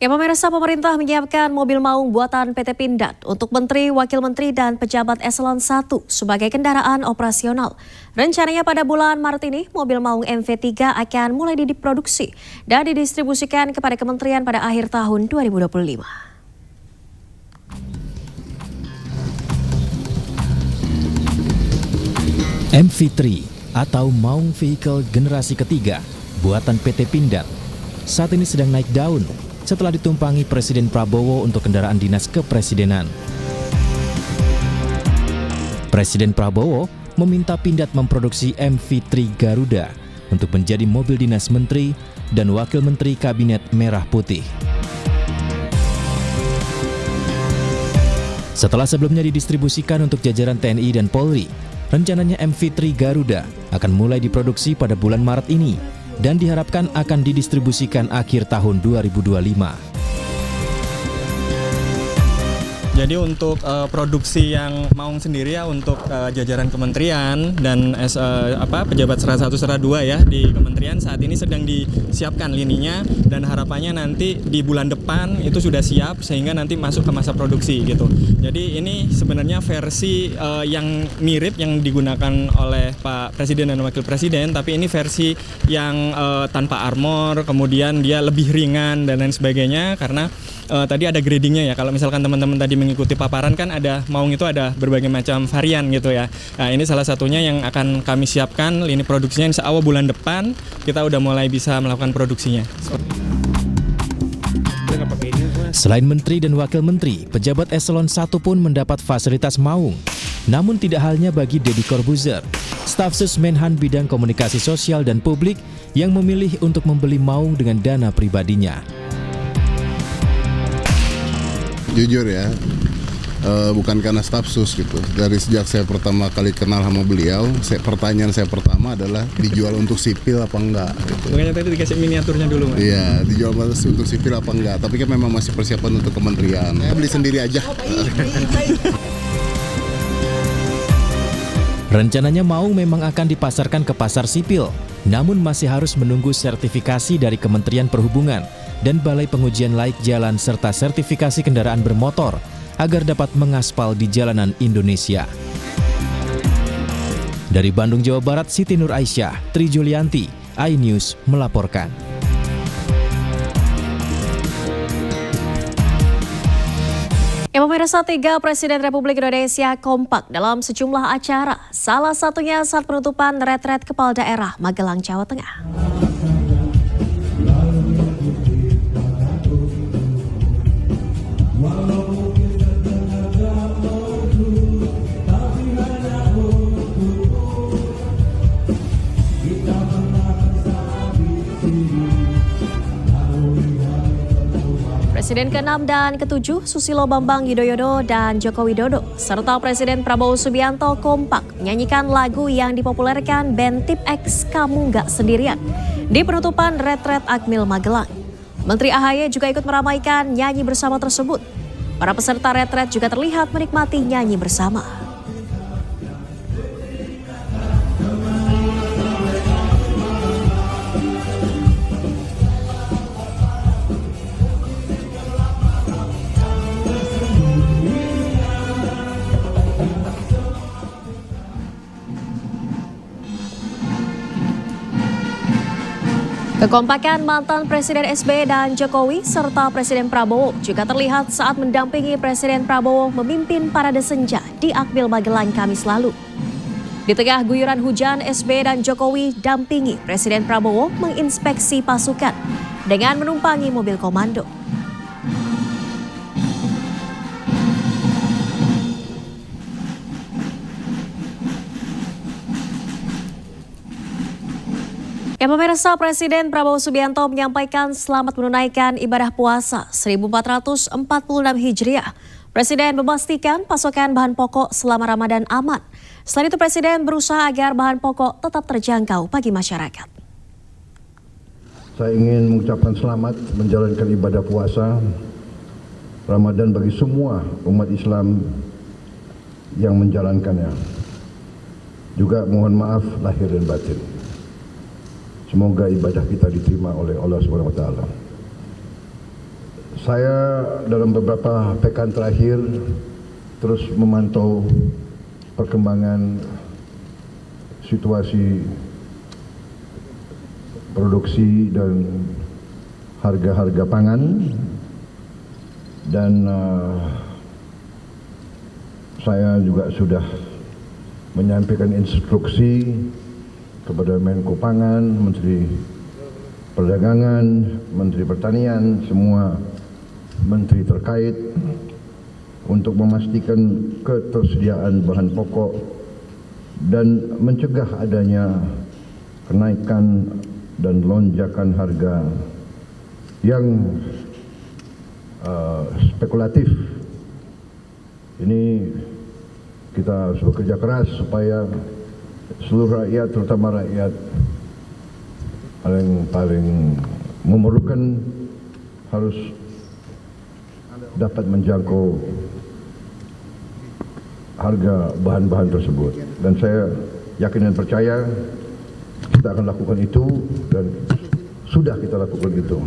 Ya pemirsa, pemerintah menyiapkan mobil maung buatan PT Pindad untuk Menteri, Wakil Menteri, dan pejabat eselon 1 sebagai kendaraan operasional. Rencananya pada bulan Maret ini, mobil maung MV3 akan mulai diproduksi dan didistribusikan kepada kementerian pada akhir tahun 2025. MV3 atau Maung Vehicle generasi ketiga buatan PT Pindad saat ini sedang naik daun setelah ditumpangi Presiden Prabowo untuk kendaraan dinas kepresidenan. Presiden Prabowo meminta Pindad memproduksi MV3 Garuda untuk menjadi mobil dinas menteri dan wakil menteri kabinet merah putih. Setelah sebelumnya didistribusikan untuk jajaran TNI dan Polri, rencananya MV3 Garuda akan mulai diproduksi pada bulan Maret ini dan diharapkan akan didistribusikan akhir tahun 2025. Jadi untuk produksi yang maung sendiri ya untuk jajaran kementerian dan pejabat serah 1 serah 2 ya di kementerian saat ini sedang disiapkan lininya dan harapannya nanti di bulan depan itu sudah siap sehingga nanti masuk ke masa produksi gitu. Jadi ini sebenarnya versi yang mirip yang digunakan oleh Pak Presiden dan Wakil Presiden, tapi ini versi yang tanpa armor, kemudian dia lebih ringan dan lain sebagainya karena tadi ada gradingnya ya. Kalau misalkan teman-teman tadi mengikuti paparan kan ada maung itu ada berbagai macam varian gitu ya. Nah ini salah satunya yang akan kami siapkan lini produksinya insya Allah bulan depan kita udah mulai bisa melakukan produksinya. Selain menteri dan wakil menteri, pejabat eselon 1 pun mendapat fasilitas maung. Namun tidak halnya bagi Deddy Corbuzier, staf sus Menhan bidang komunikasi sosial dan publik yang memilih untuk membeli maung dengan dana pribadinya. Jujur ya, bukan karena staf sus gitu. Dari sejak saya pertama kali kenal sama beliau, pertanyaan saya pertama adalah dijual untuk sipil apa enggak gitu. Makanya tadi dikasih miniaturnya dulu, Mas. Iya, dijual untuk sipil apa enggak. Tapi kan memang masih persiapan untuk kementerian. Saya beli sendiri aja. Rencananya maung memang akan dipasarkan ke pasar sipil, namun masih harus menunggu sertifikasi dari Kementerian Perhubungan dan Balai Pengujian Laik Jalan serta sertifikasi kendaraan bermotor agar dapat mengaspal di jalanan Indonesia. Dari Bandung, Jawa Barat, Siti Nur Aisyah, Tri Julianti, iNews melaporkan. Ya pemirsa, 3 Presiden Republik Indonesia kompak dalam sejumlah acara. Salah satunya saat penutupan retret Kepala Daerah Magelang, Jawa Tengah. Presiden ke-6 dan ke-7 Susilo Bambang Yudhoyono dan Joko Widodo serta Presiden Prabowo Subianto kompak menyanyikan lagu yang dipopulerkan band Tip X Kamu Nggak Sendirian di penutupan retret Akmil Magelang. Menteri AHY juga ikut meramaikan nyanyi bersama tersebut. Para peserta retret juga terlihat menikmati nyanyi bersama. Kekompakan mantan Presiden SBY dan Jokowi serta Presiden Prabowo juga terlihat saat mendampingi Presiden Prabowo memimpin parade senja di Akmil Magelang Kamis lalu. Di tengah guyuran hujan, SBY dan Jokowi dampingi Presiden Prabowo menginspeksi pasukan dengan menumpangi mobil komando. Ya pemirsa, Presiden Prabowo Subianto menyampaikan selamat menunaikan ibadah puasa 1446 Hijriah. Presiden memastikan pasokan bahan pokok selama Ramadan aman. Selain itu, Presiden berusaha agar bahan pokok tetap terjangkau bagi masyarakat. Saya ingin mengucapkan selamat menjalankan ibadah puasa Ramadan bagi semua umat Islam yang menjalankannya. Juga mohon maaf lahir dan batin. Semoga ibadah kita diterima oleh Allah SWT. Saya dalam beberapa pekan terakhir terus memantau perkembangan situasi produksi dan harga-harga pangan, dan saya juga sudah menyampaikan instruksi kepada Menko Pangan, Menteri Perdagangan, Menteri Pertanian, semua menteri terkait untuk memastikan ketersediaan bahan pokok dan mencegah adanya kenaikan dan lonjakan harga yang spekulatif. Ini kita harus bekerja keras supaya seluruh rakyat, terutama rakyat paling memerlukan, harus dapat menjangkau harga bahan-bahan tersebut. Dan saya yakin dan percaya kita akan lakukan itu, dan sudah kita lakukan itu.